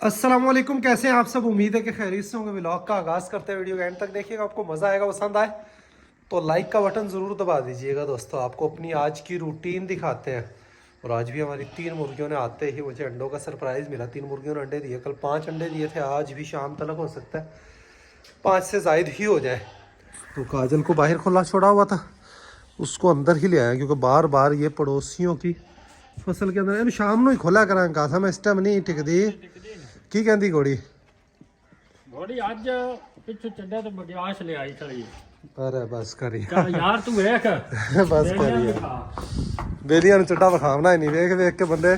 अस्सलाम वालेकुम, कैसे हैं आप सब। उम्मीद है कि खैरियत से होंगे। व्लॉग का आगाज़ करते हैं, वीडियो के एंड तक देखिएगा, आपको मज़ा आएगा। पसंद आए तो लाइक का बटन ज़रूर दबा दीजिएगा। दोस्तों, आपको अपनी आज की रूटीन दिखाते हैं। और आज भी हमारी 3 मुर्गियों ने आते ही मुझे अंडों का सरप्राइज़ मिला। 3 मुर्गियों ने अंडे दिए। कल 5 अंडे दिए थे, आज भी शाम तक हो सकता है 5 से ज़ायद ही हो जाए। तो काजल को बाहर खुला छोड़ा हुआ था, उसको अंदर ही ले आया, क्योंकि बार बार ये पड़ोसियों की फसल के अंदर शाम ਨੂੰ ਹੀ ਖੋਲਿਆ ਕਰਾਂ। ਕਹਾ था मैं इस टाइम नहीं टिकदी। की कहती घोड़ी घोड़ी ਅੱਜ ਪਿੱਛੋਂ ਚੱਡਾ ਤੇ ਬਗਿਆਸ਼ ਲੈ ਆਈ ਚਲੀ। अरे बस करी ਚੱਲ ਯਾਰ ਤੂੰ ਵੇਖ बस करी बेलियां चड्डा विखावना ही नहीं। वेख वेख के बंदे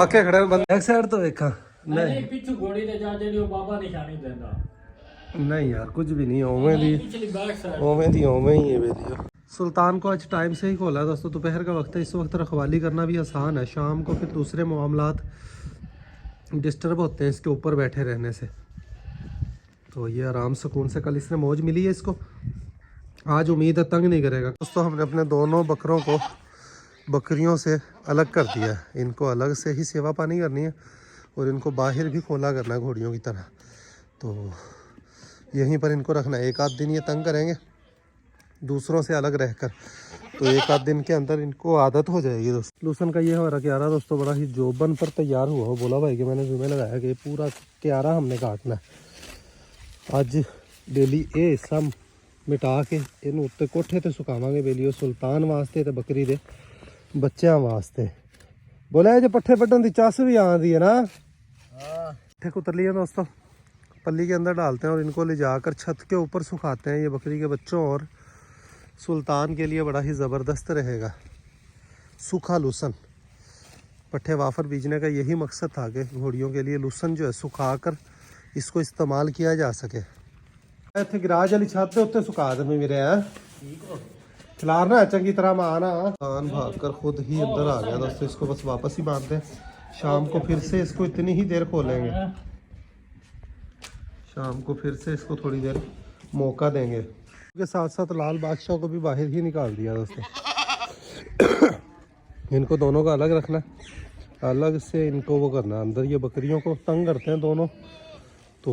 आके खड़े बंदे एक साइड तो वेखा ਨਹੀਂ ਪਿੱਛੋਂ घोड़ी ਤੇ ਜਾ ਜਿਹੜੀ ਉਹ ਬਾਬਾ ਨਿਸ਼ਾਨੀ ਦਿੰਦਾ। नहीं यार, कुछ भी नहीं। ओवें दी ਪਿਛਲੀ बैक साइड ओवें दी ओवें ही है बेलिया। सुल्तान को आज टाइम से ही खोला है दोस्तों। दोपहर का वक्त है, इस वक्त रखवाली करना भी आसान है। शाम को फिर दूसरे मामलात डिस्टर्ब होते हैं इसके ऊपर बैठे रहने से। तो ये आराम सुकून से कल इसने मौज मिली है इसको। आज उम्मीद है तंग नहीं करेगा। दोस्तों, हमने अपने दोनों बकरों को बकरियों से अलग कर दिया है। इनको अलग से ही सेवा पानी करनी है और इनको बाहर भी खोला करना है घोड़ियों की तरह। तो यहीं पर इनको रखना है। एक आध दिन ये तंग करेंगे दूसरों से अलग रहकर, तो एक आध दिन के अंदर इनको आदत हो जाएगी। दोस्तों, लूसन का ये हमारा क्यारा दोस्तों बड़ा ही जोबन पर तैयार हुआ। बोला भाई कि मैंने जुम्मे लगाया कि पूरा क्यारा हमने काटना है। अज डेली ये हिस्सा मिटा के इन उत्ते कोठे ते सुकावांगे। बेलियो सुल्तान वास्ते ते बकरी दे बच्चों वास्ते। बोला जो पट्ठे पट्टन की चस भी आती है ना। पट्ठे कुतर लिए दोस्तों, पल्ली के अंदर डालते हैं और इनको ले जाकर छत के ऊपर सुखाते हैं। ये बकरी के बच्चों और सुल्तान के लिए बड़ा ही ज़बरदस्त रहेगा। सूखा लूसन पट्ठे वाफर बीजने का यही मकसद था कि घोड़ियों के लिए लूसन जो है सुखा कर इसको इस्तेमाल किया जा सके। इतने गिराज वाली छत के उत्ते सुखा दे मेरे खिलारना है चंगी तरह। माना कान भाग कर खुद ही अंदर आ गया दोस्तों। इसको बस वापस ही बांध दें। शाम को फिर से इसको इतनी ही देर खोलेंगे। शाम को फिर से इसको थोड़ी देर मौका देंगे। के साथ साथ लाल बादशाह को भी बाहर ही निकाल दिया दोस्तों। इनको दोनों का अलग रखना है, अलग से इनको वो करना है। अंदर ये बकरियों को तंग करते हैं दोनों, तो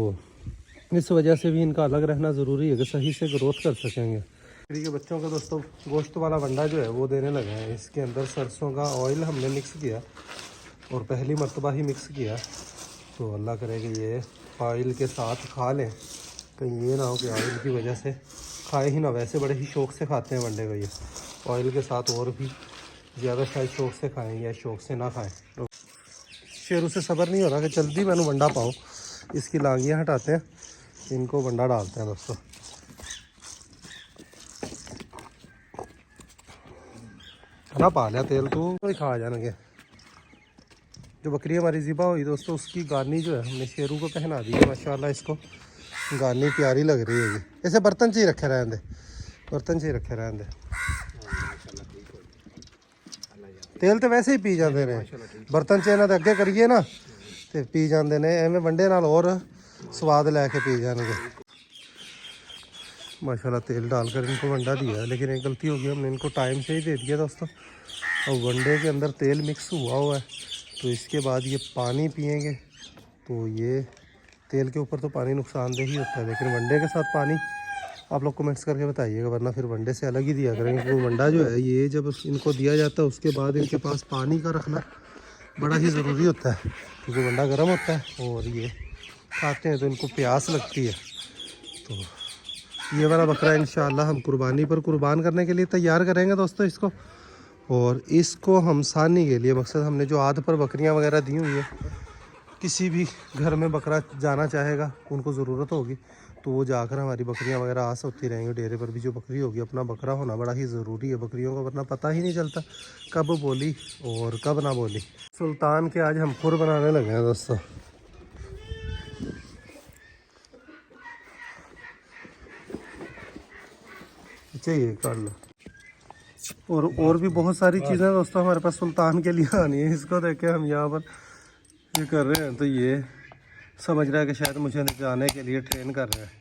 इस वजह से भी इनका अलग रहना ज़रूरी है कि सही से ग्रोथ कर सकेंगे। बकरी के बच्चों का दोस्तों गोश्त वाला वंडा जो है वो देने लगे हैं। इसके अंदर सरसों का ऑयल हमने मिक्स किया और पहली मरतबा ही मिक्स किया। तो अल्लाह करे कि ये ऑयल के साथ खा लें, कहीं ये ना हो कि ऑयल की वजह से खाए ही ना। वैसे बड़े ही शौक़ से खाते हैं वंडे को, ये ऑयल के साथ और भी ज़्यादा शायद शौक़ से खाएँ या शौक़ से ना खाएँ। तो शेरू से सब्र नहीं हो रहा कि जल्दी मैंने वंडा पाऊँ। इसकी लांगियाँ हटाते हैं, इनको वंडा डालते हैं दोस्तों। ना पा लिया तेल तो खा जाएंगे। जो बकरी हमारी ज़िबा हुई दोस्तों, उसकी गानी जो है हमने शेरू को पहना दी है। माशाल्लाह इसको गानी प्यारी लग रही है। ऐसे बर्तन से ही रखे रहने, बर्तन से ही रखे रहने। तेल तो वैसे ही पी जाते ने, बर्तन च इन्हां दे अगे करिए ना तो पी जाते ने। एवें वंडे नाल और स्वाद लैके पी जाएंगे। माशाल्लाह तेल डालकर इनको वंडा दिया है, लेकिन एक गलती हो गई, हमने इनको टाइम से ही दे दिया दोस्तों। और वंडे के अंदर तेल मिक्स हुआ है, तो इसके बाद ये पानी पिएंगे तो ये तेल के ऊपर तो पानी नुकसानदेह ही होता है, लेकिन वंडे के साथ पानी आप लोग कमेंट्स करके बताइएगा, वरना फिर वंडे से अलग ही दिया करेंगे। क्योंकि वंडा जो है ये जब इनको दिया जाता है उसके बाद इनके पास पानी का रखना बड़ा ही ज़रूरी होता है, क्योंकि वंडा गर्म होता है और ये खाते हैं तो इनको प्यास लगती है। तो ये वाला बकरा इंशाअल्लाह हम कुर्बानी पर कुर्बान करने के लिए तैयार करेंगे दोस्तों इसको। और इसको हम सानी के लिए मकसद हमने जो आध पर बकरियां वगैरह दी हुई है, किसी भी घर में बकरा जाना चाहेगा, उनको ज़रूरत होगी तो वो जाकर हमारी बकरियां वगैरह आस होती रहेंगी। डेरे पर भी जो बकरी होगी, अपना बकरा होना बड़ा ही ज़रूरी है बकरियों का, वरना पता ही नहीं चलता कब बोली और कब ना बोली। सुल्तान के आज हम खुर बनाने लगे हैं दोस्तों। चाहिए कर लो। और भी बहुत सारी चीज़ें दोस्तों हमारे पास सुल्तान के लिए आनी है। इसको देखे हम यहाँ पर ये कर रहे हैं तो ये समझ रहा है कि शायद मुझे जाने के लिए ट्रेन कर रहे हैं।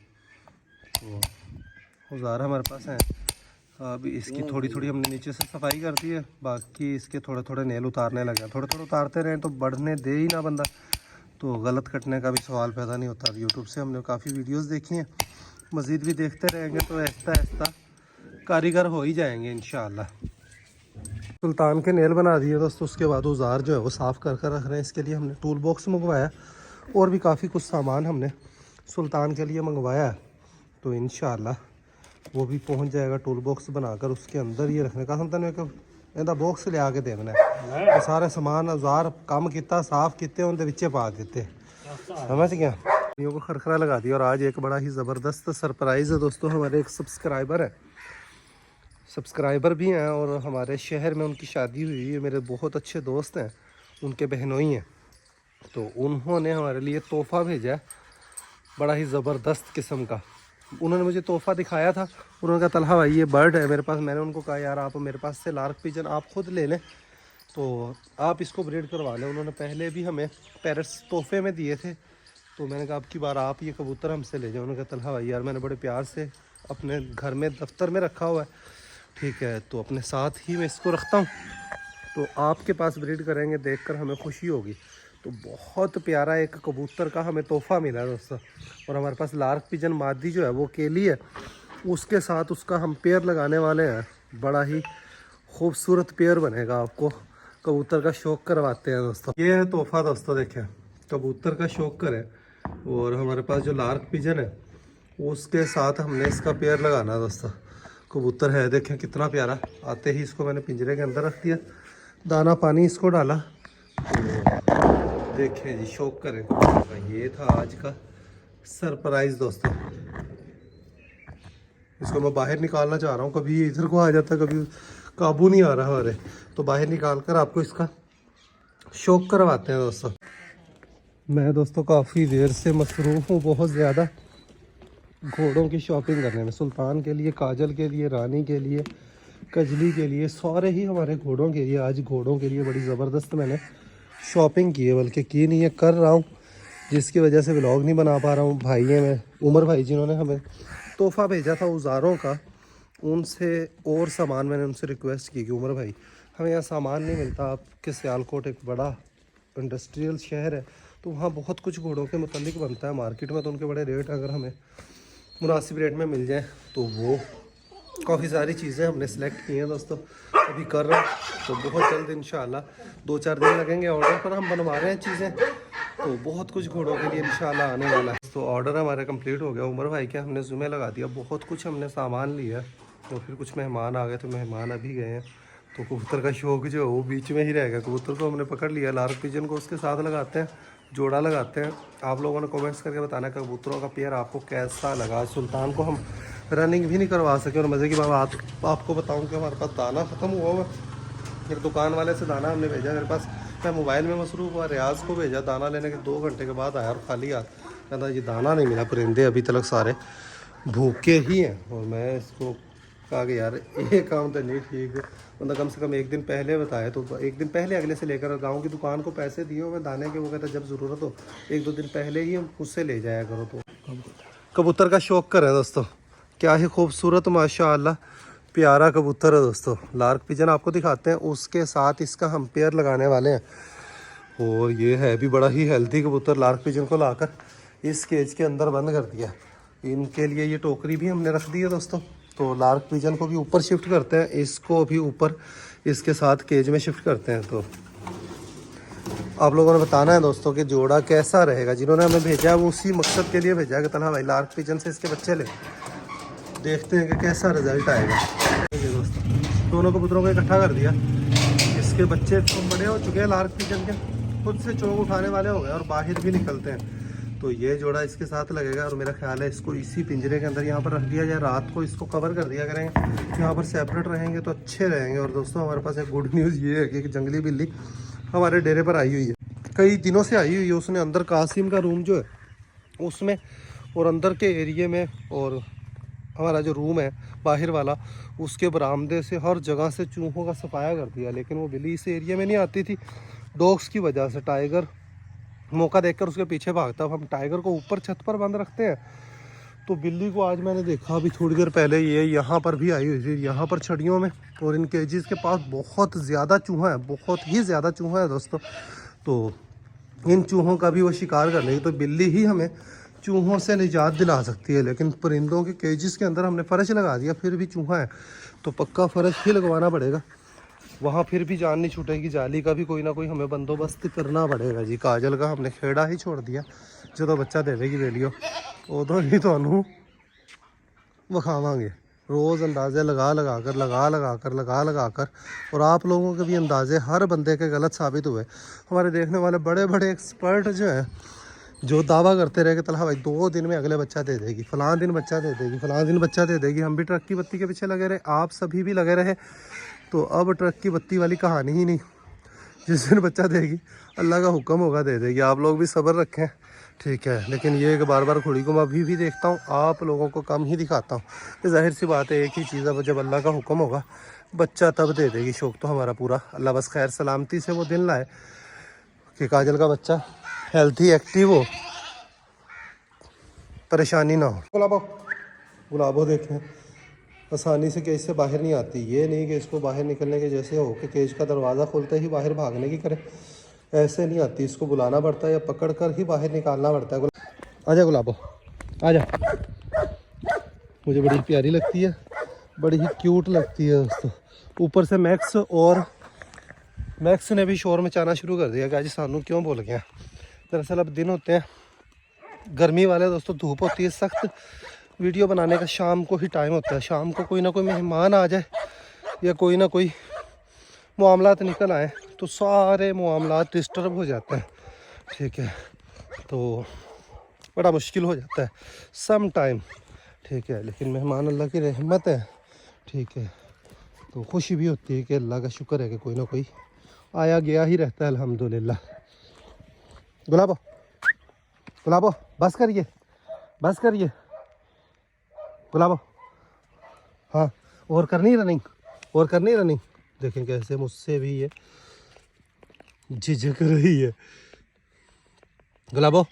तो औजार हमारे पास हैं। अभी इसकी थोड़ी थोड़ी हमने नीचे से सफाई कर दी है, बाकी इसके थोड़े थोड़े नेल उतारने लगे हैं। थोड़े थोड़े उतारते रहें तो बढ़ने दे ही ना बंदा, तो गलत कटने का भी सवाल पैदा नहीं होता। यूट्यूब से हमने काफ़ी वीडियोस देखी हैं, मज़ीद भी देखते रहेंगे तो आहिस्ता आहिस्ता कारीगर हो ही जाएंगे इंशाअल्लाह। सुल्तान के नेल बना दिए दोस्तों, उसके बाद औजार जो है वो साफ़ कर कर रख रहे हैं। इसके लिए हमने टूल बॉक्स मंगवाया और भी काफ़ी कुछ सामान हमने सुल्तान के लिए मंगवाया है। तो इंशाअल्लाह वो भी पहुंच जाएगा। टूल बॉक्स बनाकर उसके अंदर ये रखने का सुल्तान एक ਇਹਦਾ बॉक्स लिया के देना है। तो सारे सामान औजार काम किया साफ़ किए उनके विचे पा देते, समझ गया। को खरखरा लगा दिया। और आज एक बड़ा ही ज़बरदस्त सरप्राइज़ है दोस्तों। हमारे एक सब्सक्राइबर भी हैं और हमारे शहर में उनकी शादी हुई है। मेरे बहुत अच्छे दोस्त हैं, उनके बहनोई हैं। तो उन्होंने हमारे लिए तोहफ़ा भेजा है बड़ा ही ज़बरदस्त किस्म का। उन्होंने मुझे तोहफ़ा दिखाया था, उन्होंने कहा तलहा भाई ये बर्ड है मेरे पास। मैंने उनको कहा यार आप मेरे पास से लार्क पिजन आप ख़ुद ले लें, तो आप इसको ब्रीड करवा लें। उन्होंने पहले भी हमें पैरट्स तोहफे में दिए थे, तो मैंने कहा अब की बार आप ये कबूतर हमसे ले जाओ। उन्होंने कहा तलहा भाई यार मैंने बड़े प्यार से अपने घर में दफ्तर में रखा हुआ है, ठीक है, तो अपने साथ ही मैं इसको रखता हूँ, तो आपके पास ब्रीड करेंगे देखकर हमें खुशी होगी। तो बहुत प्यारा एक कबूतर का हमें तोहफ़ा मिला है दोस्तों। और हमारे पास लार्क पिजन मादी जो है वो केली है, उसके साथ उसका हम पेयर लगाने वाले हैं। बड़ा ही खूबसूरत पेयर बनेगा, आपको कबूतर का शौक़ करवाते हैं दोस्तों। ये है तोहफ़ा दोस्तों, देखें कबूतर का शौक़ करें। और हमारे पास जो लार्क पिजन है उसके साथ हमने इसका पेयर लगाना है दोस्तों। कबूतर है देखें कितना प्यारा। आते ही इसको मैंने पिंजरे के अंदर रख दिया, दाना पानी इसको डाला। देखें जी शौक करें। ये था आज का सरप्राइज़ दोस्तों। इसको मैं बाहर निकालना चाह रहा हूँ, कभी ये इधर को आ जाता है, कभी काबू नहीं आ रहा हमारे, तो बाहर निकाल कर आपको इसका शौक करवाते हैं दोस्तों। मैं दोस्तों काफ़ी देर से मसरूफ़ हूँ, बहुत ज़्यादा घोड़ों की शॉपिंग करने में। सुल्तान के लिए, काजल के लिए, रानी के लिए, कजली के लिए, सारे ही हमारे घोड़ों के लिए। आज घोड़ों के लिए बड़ी ज़बरदस्त मैंने शॉपिंग की है, बल्कि की नहीं है कर रहा हूँ, जिसकी वजह से व्लॉग नहीं बना पा रहा हूँ। भाई हैं मैं उमर भाई जिन्होंने हमें तोहफ़ा भेजा था औजारों का, उनसे और सामान मैंने उनसे रिक्वेस्ट की कि उमर भाई हमें यहाँ सामान नहीं मिलता। आपके सियालकोट एक बड़ा इंडस्ट्रियल शहर है, तो वहाँ बहुत कुछ घोड़ों के मुतालिक बनता है मार्केट में, तो उनके बड़े रेट अगर हमें मुनासिब रेट में मिल जाए तो वो काफ़ी सारी चीज़ें हमने सेलेक्ट की हैं दोस्तों, अभी कर रहे हैं। तो बहुत जल्द इंशाल्लाह 2-4 दिन लगेंगे ऑर्डर पर, हम बनवा रहे हैं चीज़ें, तो बहुत कुछ घोड़ों के लिए इंशाल्लाह आने वाला है। तो ऑर्डर हमारा कंप्लीट हो गया। उमर भाई के हमने ज़ुम्मे लगा दिया, बहुत कुछ हमने सामान लिया। तो फिर कुछ मेहमान आ गए, तो मेहमान अभी गए हैं, तो कबूतर का शौक़ जो है वो बीच में ही रह गया। कबूतर को हमने पकड़ लिया, लार्क पिजन को उसके साथ लगाते हैं, जोड़ा लगाते हैं। आप लोगों ने कमेंट्स करके बताना कबूतरों का पेयर आपको कैसा लगा। सुल्तान को हम रनिंग भी नहीं करवा सके। और मज़े की बात आपको बताऊं कि हमारे पास दाना ख़त्म हुआ हुआ। एक दुकान वाले से दाना हमने भेजा मेरे पास, मैं मोबाइल में मसरूफ़ हुआ। रियाज़ को भेजा दाना लेने के, 2 घंटे के बाद आया और खाली हाथ कहता ये दाना नहीं मिला, परिंदे अभी तक सारे भूखे ही हैं। और मैं इसको कहा कि यार ये काम तो नहीं ठीक है, मतलब कम से कम एक दिन पहले बताए, तो एक दिन पहले अगले से लेकर गाँव की दुकान को पैसे दिए हुए दाने के। वो कहता जब ज़रूरत हो 1-2 दिन पहले ही हम उससे ले जाया करो। तो कबूतर का शौक़ करें दोस्तों, क्या ही खूबसूरत माशाअल्लाह प्यारा कबूतर है दोस्तों। लार्क पिजन आपको दिखाते हैं, उसके साथ इसका हम पेयर लगाने वाले हैं। और ये है भी बड़ा ही हेल्थी कबूतर। लार्क पिजन को लाकर इस केज के अंदर बंद कर दिया। इनके लिए ये टोकरी भी हमने रख दी है दोस्तों। तो लार्क पिजन को भी ऊपर शिफ्ट करते हैं, इसको भी ऊपर इसके साथ केज में शिफ्ट करते हैं। तो आप लोगों ने बताना है दोस्तों कि जोड़ा कैसा रहेगा। जिन्होंने हमें भेजा है वो उसी मकसद के लिए भेजा है कि तलहा भाई लार्क पिजन से इसके बच्चे ले, देखते हैं कि कैसा रिजल्ट आएगा। दोस्तों दोनों कबूतरों को इकट्ठा कर दिया। इसके बच्चे तो बड़े हो चुके हैं लार्क पिजन के, खुद से चोग उठाने वाले हो गए और बाहर भी निकलते हैं। तो ये जोड़ा इसके साथ लगेगा। और मेरा ख्याल है इसको इसी पिंजरे के अंदर यहाँ पर रख दिया जाए, रात को इसको कवर कर दिया करेंगे, यहाँ पर सेपरेट रहेंगे तो अच्छे रहेंगे। और दोस्तों हमारे पास एक गुड न्यूज़ ये है कि एक जंगली बिल्ली हमारे डेरे पर आई हुई है, कई दिनों से आई हुई है। उसने अंदर कासिम का रूम जो है उसमें और अंदर के एरिए में और हमारा जो रूम है बाहर वाला, उसके बरामदे से हर जगह से चूहों का सफाया कर दिया। लेकिन वो बिल्ली इस एरिया में नहीं आती थी डॉग्स की वजह से। टाइगर मौका देखकर उसके पीछे भागता। अब हम टाइगर को ऊपर छत पर बंद रखते हैं, तो बिल्ली को आज मैंने देखा अभी थोड़ी देर पहले ये यहाँ पर भी आई हुई थी, यहाँ पर छड़ियों में। और इन केजेस के पास बहुत ज़्यादा चूहा है, बहुत ही ज़्यादा चूहा है दोस्तों। तो इन चूहों का भी वो शिकार कर लेगी। तो बिल्ली ही हमें चूहों से निजात दिला सकती है, लेकिन परिंदों के केजेस के अंदर हमने फ़र्श लगा दिया, फिर भी चूहा है तो पक्का फ़र्श ही लगवाना पड़ेगा। वहाँ फिर भी जान नहीं छूटेगी, जाली का भी कोई ना कोई हमें बंदोबस्त करना पड़ेगा जी। काजल का हमने खेड़ा ही छोड़ दिया, जो बच्चा देगी बेलियो उदों ही तो विखावांगे। रोज़ अंदाजे लगा कर और आप लोगों के भी अंदाजे हर बंदे के गलत साबित हुए। हमारे देखने वाले बड़े बड़े एक्सपर्ट जो हैं, जो दावा करते रहे कि तलहा भाई 2 दिन में अगले बच्चा दे देगी, फ़लाँ दिन बच्चा दे देगी, फ़लाँ दिन बच्चा दे देगी। हम भी ट्रक की बत्ती के पीछे लगे रहे, आप सभी भी लगे रहे, तो अब ट्रक की बत्ती वाली कहानी ही नहीं। जिस दिन बच्चा देगी अल्लाह का हुक्म होगा दे देगी। आप लोग भी सब्र रखें, ठीक है। लेकिन ये कि बार बार खुड़ी को मैं अभी भी देखता हूँ, आप लोगों को कम ही दिखाता हूँ। ये जाहिर सी बात है, एक ही चीज़ है, जब अल्लाह का हुक्म होगा बच्चा तब दे देगी। शौक़ तो हमारा पूरा, अल्लाह बस खैर सलामती से वो दिन लाए कि काजल का बच्चा हेल्थी एक्टिव हो, परेशानी ना हो। गुलाबो देखें आसानी से केज से बाहर नहीं आती। ये नहीं कि इसको बाहर निकलने के जैसे हो कि केज का दरवाज़ा खोलते ही बाहर भागने की करे, ऐसे नहीं आती। इसको बुलाना पड़ता है या पकड़ कर ही बाहर निकालना पड़ता है। आजा गुलाबो आजा, मुझे बड़ी प्यारी लगती है, बड़ी ही क्यूट लगती है दोस्तों। ऊपर से मैक्स ने भी शोर मचाना शुरू कर दिया कि आज सानू क्यों बोल गया। दरअसल अब दिन होते हैं गर्मी वाले दोस्तों, धूप होती है सख्त। वीडियो बनाने का शाम को ही टाइम होता है। शाम को कोई ना कोई मेहमान आ जाए या कोई ना कोई मामलात निकल आए तो सारे मामलात डिस्टर्ब हो जाते हैं, ठीक है। तो बड़ा मुश्किल हो जाता है सम टाइम, ठीक है। लेकिन मेहमान अल्लाह की रहमत है, ठीक है। तो खुशी भी होती है कि अल्लाह का शुक्र है कि कोई ना कोई आया गया ही रहता है, अल्हम्दुलिल्लाह। गुलाबो गुलाबो बस करिए गुलाबो, हाँ और करनी रनिंग। देखें कैसे मुझसे भी ये झिझक रही है। गुलाबो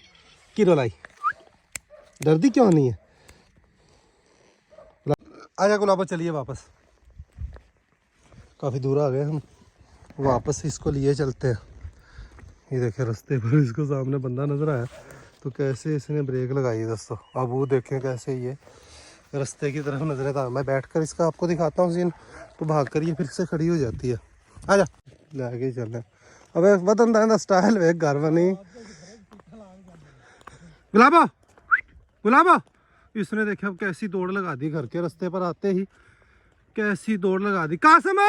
की रोलाई, दर्दी क्यों नहीं है? आजा गुलाबो, चलिए वापस, काफ़ी दूर आ गए हम, वापस इसको लिए चलते हैं। ये देखें रास्ते पर इसको सामने बंदा नज़र आया तो कैसे इसने ब्रेक लगाई है दोस्तों। अब वो देखें कैसे ये रास्ते की तरफ नजर आता है। मैं बैठकर इसका आपको दिखाता हूँ सीन, तो भाग कर ये फिर से खड़ी हो जाती है। आजा लेके चल। अबे वतन दा स्टाइल वे घर बनी। गुलाबा इसने देखे अब कैसी दौड़ लगा दी, घर के रास्ते पर आते ही कैसी दौड़ लगा दी। कासिम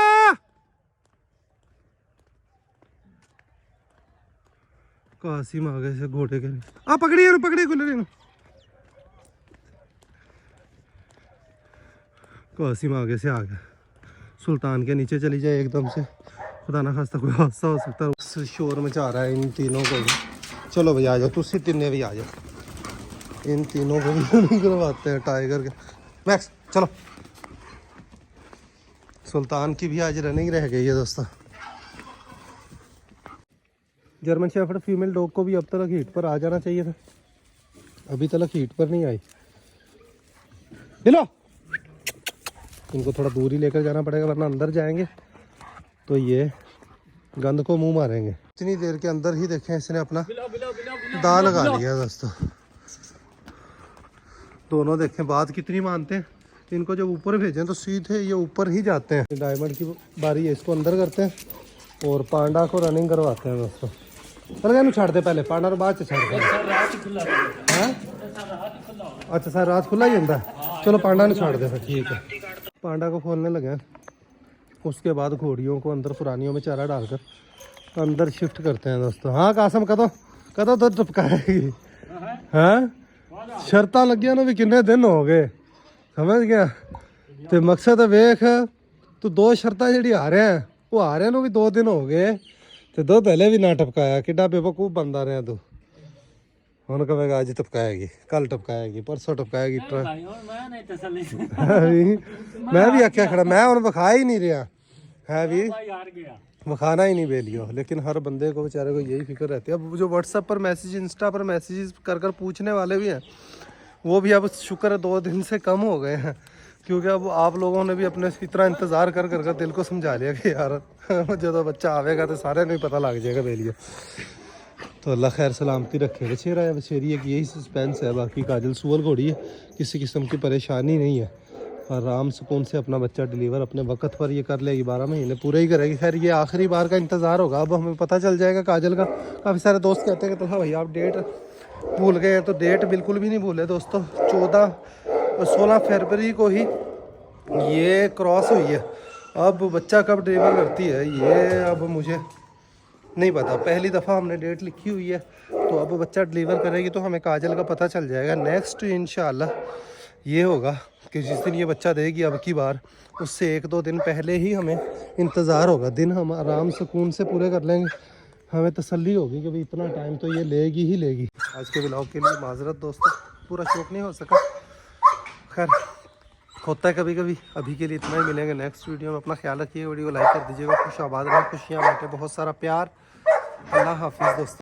आ गए से घोड़े के, पकड़िए गुलरी। कासिम आगे से आ गया, सुल्तान के नीचे चली जाए एकदम से, खुदा ना खास्ता कोई हादसा हो सकता है। शोर मचा रहा है इन तीनों को भी। चलो भाई आ जाओ, तुसी तिन्ने भी आ जाओ, इन तीनों को भी करवाते हैं टाइगर के। मैक्स चलो, सुल्तान की भी आज रनिंग रह गई है दोस्तों। जर्मन शेफर्ड फीमेल डॉग को भी अब तक हीट पर आ जाना चाहिए था, अभी तक हीट पर नहीं आई। लो इनको थोड़ा दूर ही लेकर जाना पड़ेगा, वरना अंदर जाएंगे तो ये गंद को मुंह मारेंगे। इतनी देर के अंदर ही देखें इसने अपना दाल लगा लिया दोस्तों। दोनों देखें बात कितनी मानते हैं। इनको जब ऊपर भेजें तो सीधे ये ऊपर ही जाते हैं। डायमंड की बारी है, इसको अंदर करते हैं और पांडा को रनिंग करवाते हैं दोस्तों। चल छाड़ दे पहले, पांडा को बाद से छाड़ दे। अच्छा सर रात खुला ही होता है, चलो पांडा ने छाड़ दे फिर, ठीक है। पांडा को खोलने लगे, उसके बाद घोड़ियों को अंदर पुरानियों में चारा डालकर अंदर शिफ्ट करते हैं दोस्तों। हाँ कासम कदों तो टपकाएगी, हाँ शर्ता लगिया ना भी किन्ने दिन हो गए, समझ गया। तो मकसद है वेख तू 2 शर्तां जी आ रहे हैं, वो आ रहे भी 2 दिन हो गए तो 2 पहले भी ना टपकाया, किड्डा बेवकूफ बनता रहा तू। ਹੁਣ ਕਹੇਗਾ ਅੱਜ टपकाएगी, कल टपकाएगी, परसों टपकाएगी। मैं भी आख्या खड़ा, मैं हूँ विखा ही नहीं रहा है भी, विखाना ही नहीं बेलियो। लेकिन हर बंदे को बेचारे को यही फिक्र रहती है। अब जो व्हाट्सएप पर मैसेज, इंस्टा पर मैसेज कर कर पूछने वाले भी हैं, वो भी अब शुक्र है 2 दिन से कम हो गए हैं, क्योंकि अब आप लोगों ने भी अपने इतना इंतज़ार कर कर दिल को समझा लिया कि यार जब बच्चा आवेगा तो सारे नहीं पता लग जाएगा बेलियो। तो अल्लाह खैर सलामती रखे। बछेरा है बछेरी है कि यही सस्पेंस है। बाकी काजल सूअल घोड़ी है, किसी किस्म की परेशानी नहीं है। आराम सुकून से अपना बच्चा डिलीवर अपने वक्त पर ये कर लेगी, 12 महीने पूरे ही करेगी। खैर ये आखिरी बार का इंतज़ार होगा, अब हमें पता चल जाएगा काजल का। काफ़ी सारे दोस्त कहते हैं कि तो भैया आप डेट भूल गए हैं, तो डेट बिल्कुल भी नहीं भूले दोस्तों। 16 फरवरी को ही ये क्रॉस हुई है। अब बच्चा कब डिलीवर करती है ये अब मुझे नहीं पता। पहली दफ़ा हमने डेट लिखी हुई है, तो अब बच्चा डिलीवर करेगी तो हमें काजल का पता चल जाएगा। नेक्स्ट इंशाल्लाह ये होगा कि जिस दिन ये बच्चा देगी अब की बार, उससे 1-2 दिन पहले ही हमें इंतज़ार होगा। दिन हम आराम सुकून से पूरे कर लेंगे, हमें तसल्ली होगी कि भाई इतना टाइम तो ये लेगी ही लेगी। आज के ब्लॉग के लिए माजरत दोस्तों, पूरा शौक नहीं हो सका। खैर होता है कभी कभी। अभी के लिए इतना ही, मिलेंगे नेक्स्ट वीडियो में। अपना ख्याल रखिए, वीडियो को लाइक कर दीजिएगा। खुश आबाद रहें, खुशियाँ बांटें, बहुत सारा प्यार। अल्लाह हाफिज़ दोस्तों।